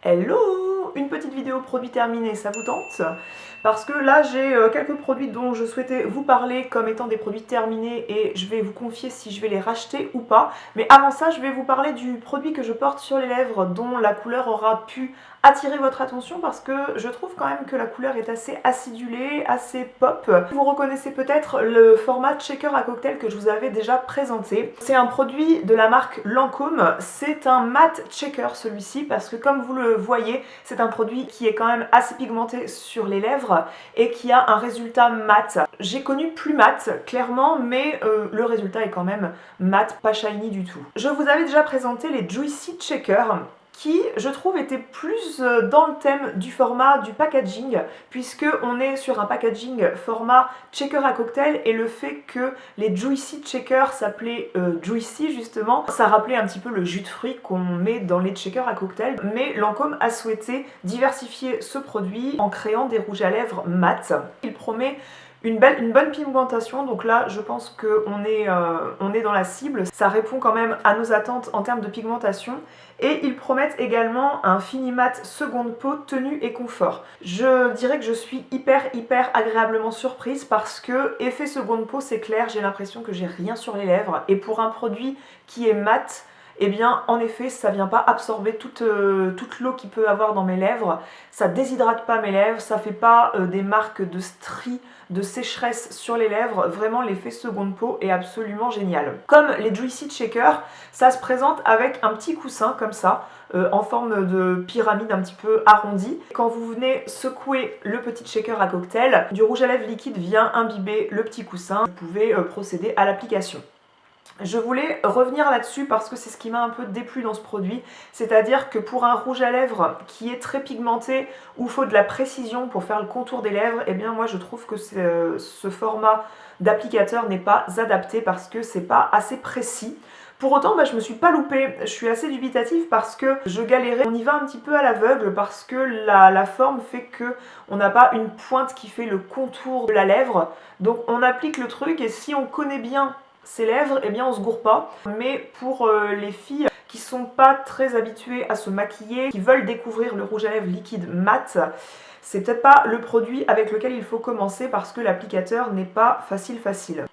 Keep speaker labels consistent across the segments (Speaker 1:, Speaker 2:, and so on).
Speaker 1: Hello! Une petite vidéo produit terminé, ça vous tente? Parce que là j'ai quelques produits dont je souhaitais vous parler comme étant des produits terminés et je vais vous confier si je vais les racheter ou pas. Mais avant ça, je vais vous parler du produit que je porte sur les lèvres dont la couleur aura pu attirer votre attention parce que je trouve quand même que la couleur est assez acidulée, assez pop. Vous reconnaissez peut-être le format shaker à cocktail que je vous avais déjà présenté. C'est un produit de la marque Lancôme, c'est un matte shaker celui-ci parce que comme vous le voyez, c'est un produit qui est quand même assez pigmenté sur les lèvres et qui a un résultat mat. J'ai connu plus mat, clairement, mais le résultat est quand même mat, pas shiny du tout. Je vous avais déjà présenté les Juicy Shaker qui, je trouve, était plus dans le thème du format du packaging, puisque on est sur un packaging format shaker à cocktail, et le fait que les Juicy Shaker s'appelaient Juicy justement, ça rappelait un petit peu le jus de fruits qu'on met dans les shakers à cocktail, mais Lancôme a souhaité diversifier ce produit en créant des rouges à lèvres mat. Il promet une bonne pigmentation, donc là je pense qu'on est dans la cible, ça répond quand même à nos attentes en termes de pigmentation, et ils promettent également un fini mat seconde peau, tenue et confort. Je dirais que je suis hyper agréablement surprise parce que effet seconde peau, c'est clair, j'ai l'impression que j'ai rien sur les lèvres, et pour un produit qui est mat, eh bien en effet ça vient pas absorber toute l'eau qu'il peut avoir dans mes lèvres, ça déshydrate pas mes lèvres, ça fait pas des marques de stries, de sécheresse sur les lèvres. Vraiment l'effet seconde peau est absolument génial. Comme les Juicy Shaker, ça se présente avec un petit coussin comme ça, en forme de pyramide un petit peu arrondie. Quand vous venez secouer le petit shaker à cocktail, du rouge à lèvres liquide vient imbiber le petit coussin. Vous pouvez procéder à l'application. Je voulais revenir là-dessus parce que c'est ce qui m'a un peu déplu dans ce produit, c'est-à-dire que pour un rouge à lèvres qui est très pigmenté, où il faut de la précision pour faire le contour des lèvres, eh bien moi je trouve que ce format d'applicateur n'est pas adapté parce que c'est pas assez précis. Pour autant, je me suis pas loupée, je suis assez dubitative parce que je galérais. On y va un petit peu à l'aveugle parce que la forme fait que on n'a pas une pointe qui fait le contour de la lèvre. Donc on applique le truc et si on connaît bien ses lèvres, eh bien on se gourre pas. Mais pour les filles qui sont pas très habituées à se maquiller, qui veulent découvrir le rouge à lèvres liquide mat, c'est peut-être pas le produit avec lequel il faut commencer parce que l'applicateur n'est pas facile.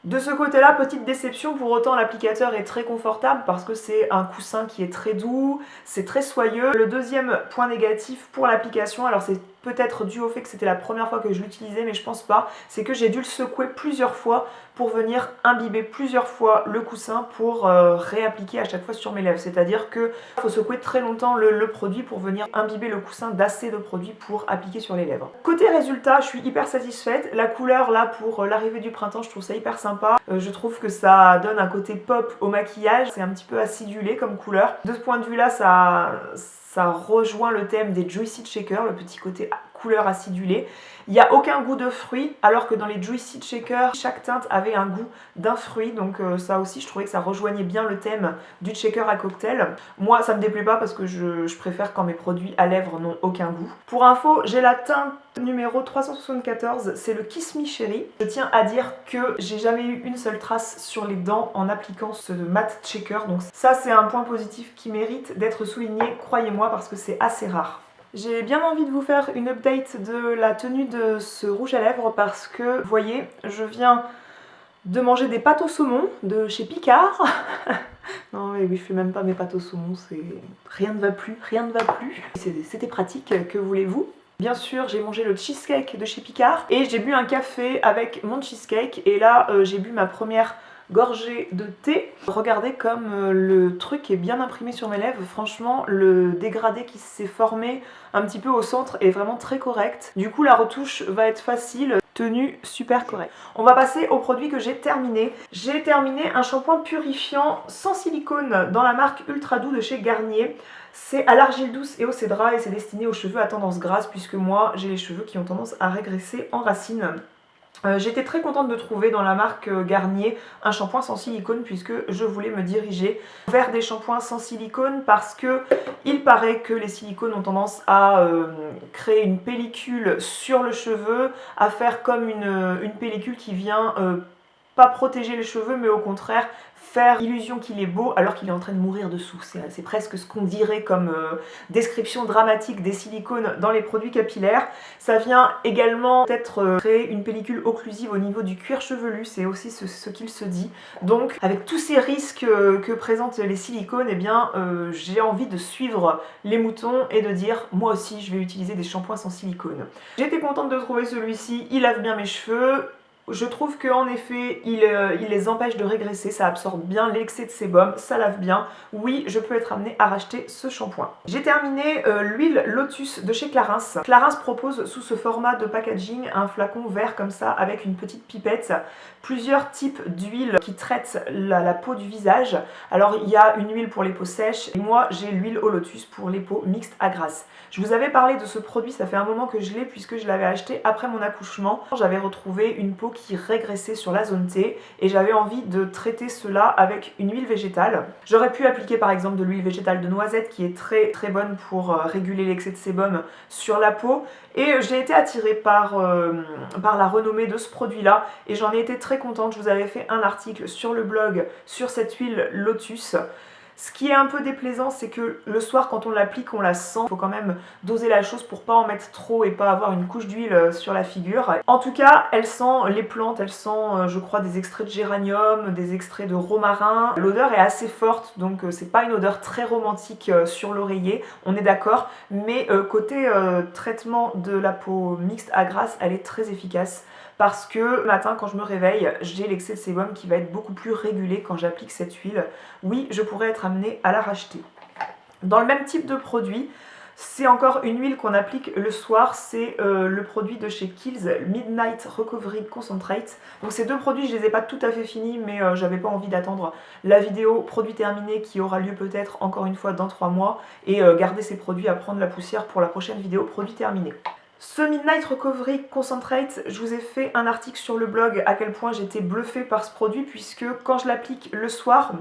Speaker 1: De ce côté-là, petite déception, pour autant l'applicateur est très confortable parce que c'est un coussin qui est très doux, c'est très soyeux. Le deuxième point négatif pour l'application, alors c'est peut-être dû au fait que c'était la première fois que je l'utilisais, mais je pense pas, c'est que j'ai dû le secouer plusieurs fois pour venir imbiber plusieurs fois le coussin pour réappliquer à chaque fois sur mes lèvres. C'est-à-dire qu'il faut secouer très longtemps le produit pour venir imbiber le coussin d'assez de produit pour appliquer sur les lèvres. Côté résultat, je suis hyper satisfaite. La couleur là pour l'arrivée du printemps, je trouve ça hyper sympa. Je trouve que ça donne un côté pop au maquillage. C'est un petit peu acidulé comme couleur. De ce point de vue là, ça rejoint le thème des Juicy Shaker, le petit côté couleur acidulée. Il n'y a aucun goût de fruit, alors que dans les Juicy Shaker, chaque teinte avait un goût d'un fruit. Donc ça aussi, je trouvais que ça rejoignait bien le thème du shaker à cocktail. Moi, ça me déplaît pas parce que je préfère quand mes produits à lèvres n'ont aucun goût. Pour info, j'ai la teinte numéro 374, c'est le Kiss Me Cherry. Je tiens à dire que j'ai jamais eu une seule trace sur les dents en appliquant ce matte shaker. Donc ça, c'est un point positif qui mérite d'être souligné, croyez-moi, parce que c'est assez rare. J'ai bien envie de vous faire une update de la tenue de ce rouge à lèvres parce que, vous voyez, je viens de manger des pâtes au saumon de chez Picard. Non mais oui, je fais même pas mes pâtes au saumon, c'est... rien ne va plus. C'était pratique, que voulez-vous? Bien sûr, j'ai mangé le cheesecake de chez Picard et j'ai bu un café avec mon cheesecake et là, j'ai bu ma première gorgée de thé. Regardez comme le truc est bien imprimé sur mes lèvres. Franchement, le dégradé qui s'est formé un petit peu au centre est vraiment très correct. Du coup, la retouche va être facile. Tenue super correcte. On va passer au produit que j'ai terminé. J'ai terminé un shampoing purifiant sans silicone dans la marque Ultra Doux de chez Garnier. C'est à l'argile douce et au cédra et c'est destiné aux cheveux à tendance grasse puisque moi j'ai les cheveux qui ont tendance à régresser en racines. J'étais très contente de trouver dans la marque Garnier un shampoing sans silicone puisque je voulais me diriger vers des shampoings sans silicone parce que il paraît que les silicones ont tendance à créer une pellicule sur le cheveu, à faire comme une pellicule qui vient pas protéger les cheveux, mais au contraire faire illusion qu'il est beau alors qu'il est en train de mourir dessous. C'est presque ce qu'on dirait comme description dramatique des silicones dans les produits capillaires. Ça vient également peut-être créer une pellicule occlusive au niveau du cuir chevelu, c'est aussi ce qu'il se dit. Donc avec tous ces risques que présentent les silicones, eh bien j'ai envie de suivre les moutons et de dire moi aussi je vais utiliser des shampoings sans silicone. J'étais contente de trouver celui-ci, il lave bien mes cheveux. Je trouve qu'en effet, il les empêche de régresser, ça absorbe bien l'excès de sébum, ça lave bien. Oui, je peux être amenée à racheter ce shampoing. J'ai terminé l'huile Lotus de chez Clarins. Clarins propose sous ce format de packaging un flacon vert comme ça avec une petite pipette, plusieurs types d'huile qui traitent la peau du visage. Alors il y a une huile pour les peaux sèches et moi j'ai l'huile au lotus pour les peaux mixtes à grasse. Je vous avais parlé de ce produit, ça fait un moment que je l'ai puisque je l'avais acheté après mon accouchement. J'avais retrouvé une peau qui régressait sur la zone T et j'avais envie de traiter cela avec une huile végétale. J'aurais pu appliquer par exemple de l'huile végétale de noisette qui est très très bonne pour réguler l'excès de sébum sur la peau et j'ai été attirée par la renommée de ce produit là et j'en ai été très contente. Je vous avais fait un article sur le blog sur cette huile Lotus. Ce qui est un peu déplaisant, c'est que le soir, quand on l'applique, on la sent. Il faut quand même doser la chose pour pas en mettre trop et pas avoir une couche d'huile sur la figure. En tout cas, elle sent les plantes, elle sent, je crois, des extraits de géranium, des extraits de romarin. L'odeur est assez forte, donc c'est pas une odeur très romantique sur l'oreiller, on est d'accord. Mais côté traitement de la peau mixte à grasse, elle est très efficace. Parce que le matin quand je me réveille, j'ai l'excès de sébum qui va être beaucoup plus régulé quand j'applique cette huile. Oui, je pourrais être amenée à la racheter. Dans le même type de produit, c'est encore une huile qu'on applique le soir, c'est le produit de chez Kiehl's Midnight Recovery Concentrate. Donc ces deux produits, je les ai pas tout à fait finis, mais j'avais pas envie d'attendre la vidéo produit terminé qui aura lieu peut-être encore une fois dans 3 mois et garder ces produits à prendre la poussière pour la prochaine vidéo produit terminé. Ce Midnight Recovery Concentrate, je vous ai fait un article sur le blog à quel point j'étais bluffée par ce produit puisque quand je l'applique le soir,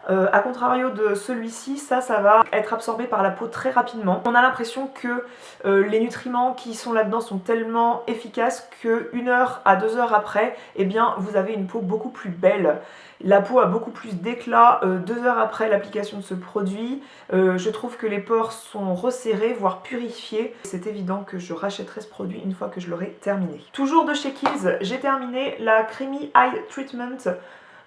Speaker 1: à contrario de celui-ci, ça va être absorbé par la peau très rapidement. On a l'impression que les nutriments qui sont là-dedans sont tellement efficaces que 1 heure à 2 heures après, eh bien, vous avez une peau beaucoup plus belle. La peau a beaucoup plus d'éclat 2 heures après l'application de ce produit. Je trouve que les pores sont resserrés, voire purifiés. C'est évident que je rachèterai ce produit une fois que je l'aurai terminé. Toujours de chez Kiehl's, j'ai terminé la Creamy Eye Treatment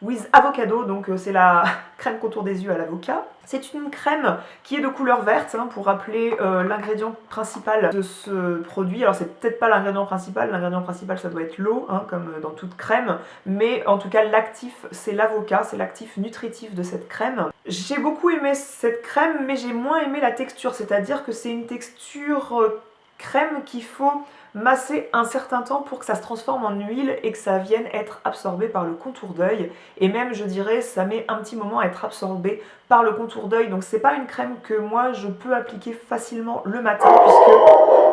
Speaker 1: with Avocado, donc c'est la crème contour des yeux à l'avocat. C'est une crème qui est de couleur verte, hein, pour rappeler l'ingrédient principal de ce produit. Alors c'est peut-être pas l'ingrédient principal ça doit être l'eau, hein, comme dans toute crème, mais en tout cas l'actif c'est l'avocat, c'est l'actif nutritif de cette crème. J'ai beaucoup aimé cette crème, mais j'ai moins aimé la texture, c'est-à-dire que c'est une texture crème qu'il faut masser un certain temps pour que ça se transforme en huile et que ça vienne être absorbé par le contour d'œil. Et même, je dirais, ça met un petit moment à être absorbé par le contour d'œil. Donc c'est pas une crème que moi je peux appliquer facilement le matin puisque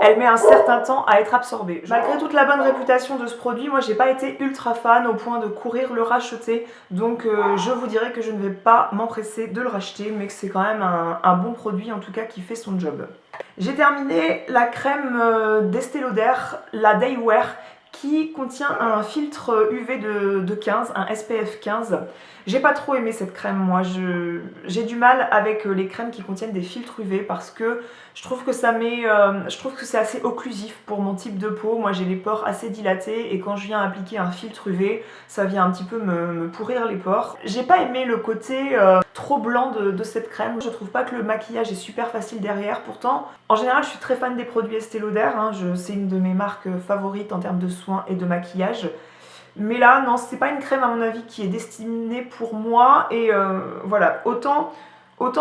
Speaker 1: elle met un certain temps à être absorbée. Malgré toute la bonne réputation de ce produit, moi j'ai pas été ultra fan au point de courir le racheter. Donc je vous dirais que je ne vais pas m'empresser de le racheter, mais que c'est quand même un bon produit en tout cas qui fait son job. J'ai terminé la crème d'Estée Lauder, la Day Wear, qui contient un filtre UV de 15, un SPF 15. J'ai pas trop aimé cette crème, moi. J'ai du mal avec les crèmes qui contiennent des filtres UV parce que je trouve que je trouve que c'est assez occlusif pour mon type de peau. Moi, j'ai les pores assez dilatés et quand je viens appliquer un filtre UV, ça vient un petit peu me pourrir les pores. J'ai pas aimé le côté trop blanc de cette crème. Je trouve pas que le maquillage est super facile derrière. Pourtant, en général, je suis très fan des produits Estée Lauder. Hein. C'est une de mes marques favorites en termes de soins et de maquillage. Mais là, non, c'est pas une crème à mon avis qui est destinée pour moi. Et voilà, autant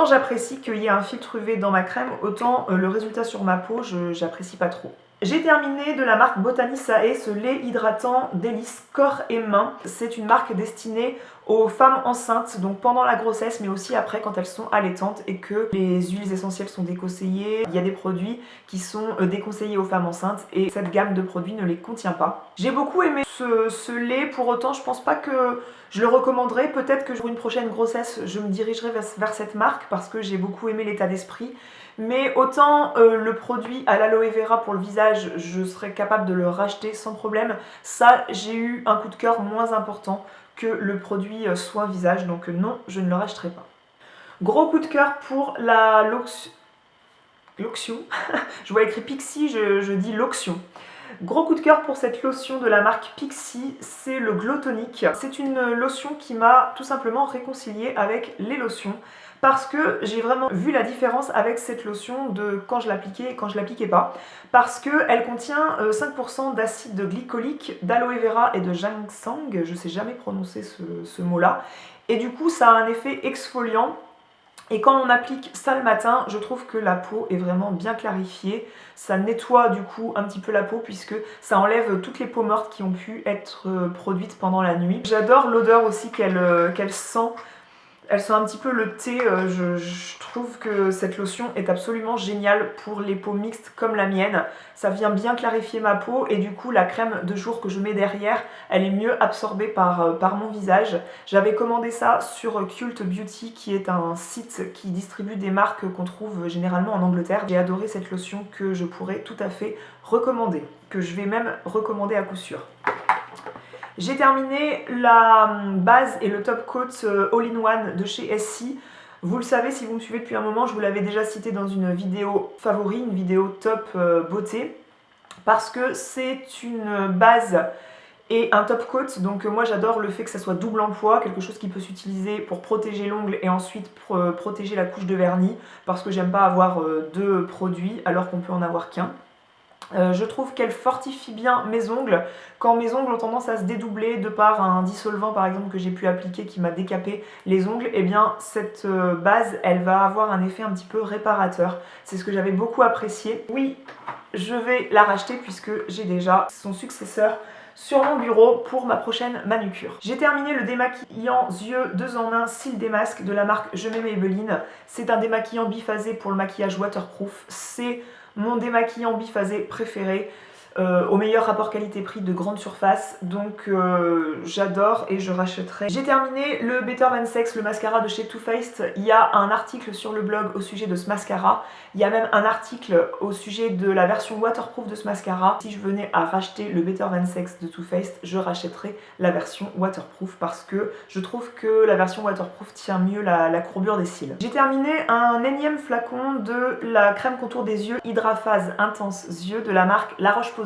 Speaker 1: j'apprécie qu'il y ait un filtre UV dans ma crème, autant le résultat sur ma peau, j'apprécie pas trop. J'ai terminé de la marque Botanisae ce lait hydratant délice corps et mains. C'est une marque destinée aux femmes enceintes, donc pendant la grossesse, mais aussi après quand elles sont allaitantes et que les huiles essentielles sont déconseillées. Il y a des produits qui sont déconseillés aux femmes enceintes et cette gamme de produits ne les contient pas. J'ai beaucoup aimé ce lait, pour autant je pense pas que je le recommanderais. Peut-être que pour une prochaine grossesse, je me dirigerai vers cette marque parce que j'ai beaucoup aimé l'état d'esprit. Mais autant le produit à l'aloe vera pour le visage, je serais capable de le racheter sans problème. Ça, j'ai eu un coup de cœur moins important que le produit soin visage, donc non, je ne le rachèterai pas. Gros coup de cœur pour la lotion. Je vois écrit Pixi, je dis lotion. Gros coup de cœur pour cette lotion de la marque Pixi, c'est le Glow Tonic. C'est une lotion qui m'a tout simplement réconciliée avec les lotions parce que j'ai vraiment vu la différence avec cette lotion de quand je l'appliquais et quand je l'appliquais pas. Parce qu'elle contient 5% d'acide glycolique, d'aloe vera et de ginseng, je sais jamais prononcer ce mot-là. Et du coup, ça a un effet exfoliant. Et quand on applique ça le matin, je trouve que la peau est vraiment bien clarifiée. Ça nettoie du coup un petit peu la peau puisque ça enlève toutes les peaux mortes qui ont pu être produites pendant la nuit. J'adore l'odeur aussi qu'elle sent. Elle sent un petit peu le thé, je trouve que cette lotion est absolument géniale pour les peaux mixtes comme la mienne. Ça vient bien clarifier ma peau et du coup la crème de jour que je mets derrière, elle est mieux absorbée par mon visage. J'avais commandé ça sur Cult Beauty qui est un site qui distribue des marques qu'on trouve généralement en Angleterre. J'ai adoré cette lotion que je pourrais tout à fait recommander, que je vais même recommander à coup sûr. J'ai terminé la base et le top coat all-in-one de chez Essie. Vous le savez si vous me suivez depuis un moment, je vous l'avais déjà cité dans une vidéo favori, une vidéo top beauté. Parce que c'est une base et un top coat, donc moi j'adore le fait que ça soit double emploi, quelque chose qui peut s'utiliser pour protéger l'ongle et ensuite protéger la couche de vernis. Parce que j'aime pas avoir deux produits alors qu'on peut en avoir qu'un. Je trouve qu'elle fortifie bien mes ongles. Quand mes ongles ont tendance à se dédoubler de par un dissolvant par exemple que j'ai pu appliquer qui m'a décapé les ongles, et bien cette base elle va avoir un effet un petit peu réparateur. C'est ce que j'avais beaucoup apprécié. Oui, je vais la racheter puisque j'ai déjà son successeur sur mon bureau pour ma prochaine manucure. J'ai terminé le démaquillant yeux 2 en 1 Cils Démasque de la marque Je m'aime Maybelline. C'est un démaquillant biphasé pour le maquillage waterproof. C'est mon démaquillant biphasé préféré, au meilleur rapport qualité-prix de grande surface, donc j'adore et je rachèterai. J'ai terminé le Better Than Sex, le mascara de chez Too Faced. Il y a un article sur le blog au sujet de ce mascara, il y a même un article au sujet de la version waterproof de ce mascara. Si je venais à racheter le Better Than Sex de Too Faced, je rachèterais la version waterproof parce que je trouve que la version waterproof tient mieux la courbure des cils. J'ai terminé un énième flacon de la crème contour des yeux Hydra Phase Intense Yeux de la marque La Roche-Posay.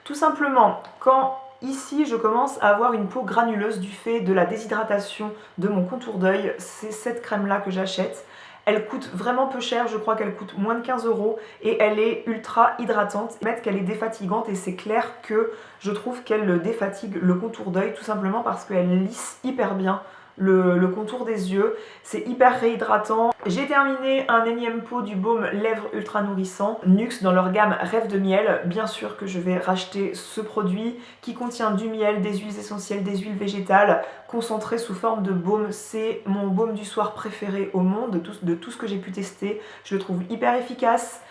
Speaker 1: Tout simplement, quand ici je commence à avoir une peau granuleuse du fait de la déshydratation de mon contour d'œil, c'est cette crème là que j'achète. Elle coûte vraiment peu cher, je crois qu'elle coûte moins de 15 € et elle est ultra hydratante. Mettre qu'elle est défatigante et c'est clair que je trouve qu'elle défatigue le contour d'œil tout simplement parce qu'elle lisse hyper bien le contour des yeux, c'est hyper réhydratant. J'ai terminé un énième pot du baume lèvres ultra nourrissant Nuxe dans leur gamme Rêve de miel. Bien sûr que je vais racheter ce produit qui contient du miel, des huiles essentielles, des huiles végétales concentrées sous forme de baume. C'est mon baume du soir préféré au monde de tout ce que j'ai pu tester. Je le trouve hyper efficace.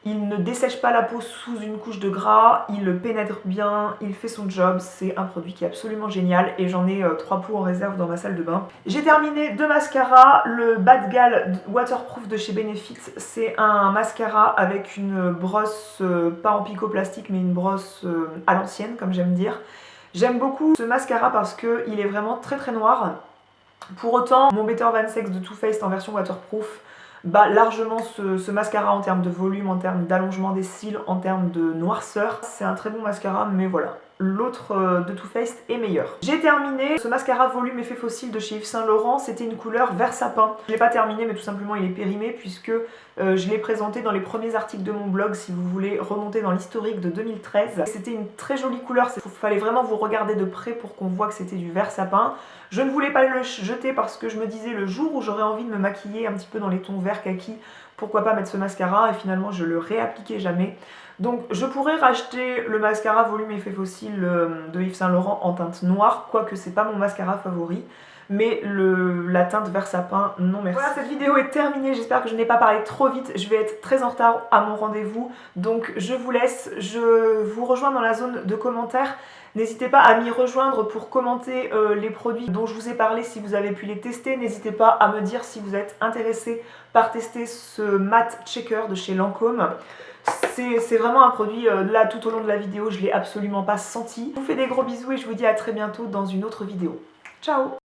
Speaker 1: Il ne dessèche pas la peau sous une couche de gras, il pénètre bien, il fait son job, c'est un produit qui est absolument génial et j'en ai 3 pots en réserve dans ma salle de bain. J'ai terminé 2 mascaras, le Bad Gal Waterproof de chez Benefit, c'est un mascara avec une brosse, pas en picoplastique mais une brosse à l'ancienne comme j'aime dire. J'aime beaucoup ce mascara parce qu'il est vraiment très très noir. Pour autant, mon Better Than Sex de Too Faced en version waterproof bat largement ce mascara en termes de volume, en termes d'allongement des cils, en termes de noirceur. C'est un très bon mascara, mais voilà. L'autre de Too Faced est meilleur. J'ai terminé ce mascara volume effet fossile de chez Yves Saint Laurent. C'était une couleur vert sapin. Je ne l'ai pas terminé, mais tout simplement il est périmé puisque je l'ai présenté dans les premiers articles de mon blog si vous voulez remonter dans l'historique de 2013. C'était une très jolie couleur. Il fallait vraiment vous regarder de près pour qu'on voit que c'était du vert sapin. Je ne voulais pas le jeter parce que je me disais le jour où j'aurais envie de me maquiller un petit peu dans les tons vert kaki, pourquoi pas mettre ce mascara, et finalement je le réappliquais jamais. Donc je pourrais racheter le mascara volume effet fossile de Yves Saint Laurent en teinte noire, quoique c'est pas mon mascara favori. Mais la teinte vert sapin, non merci. Voilà, cette vidéo est terminée, j'espère que je n'ai pas parlé trop vite, je vais être très en retard à mon rendez-vous, donc je vous laisse, je vous rejoins dans la zone de commentaires. N'hésitez pas à m'y rejoindre pour commenter les produits dont je vous ai parlé si vous avez pu les tester. N'hésitez pas à me dire si vous êtes intéressé par tester ce matte checker de chez Lancôme. C'est vraiment un produit, là tout au long de la vidéo, je ne l'ai absolument pas senti. Je vous fais des gros bisous et je vous dis à très bientôt dans une autre vidéo. Ciao!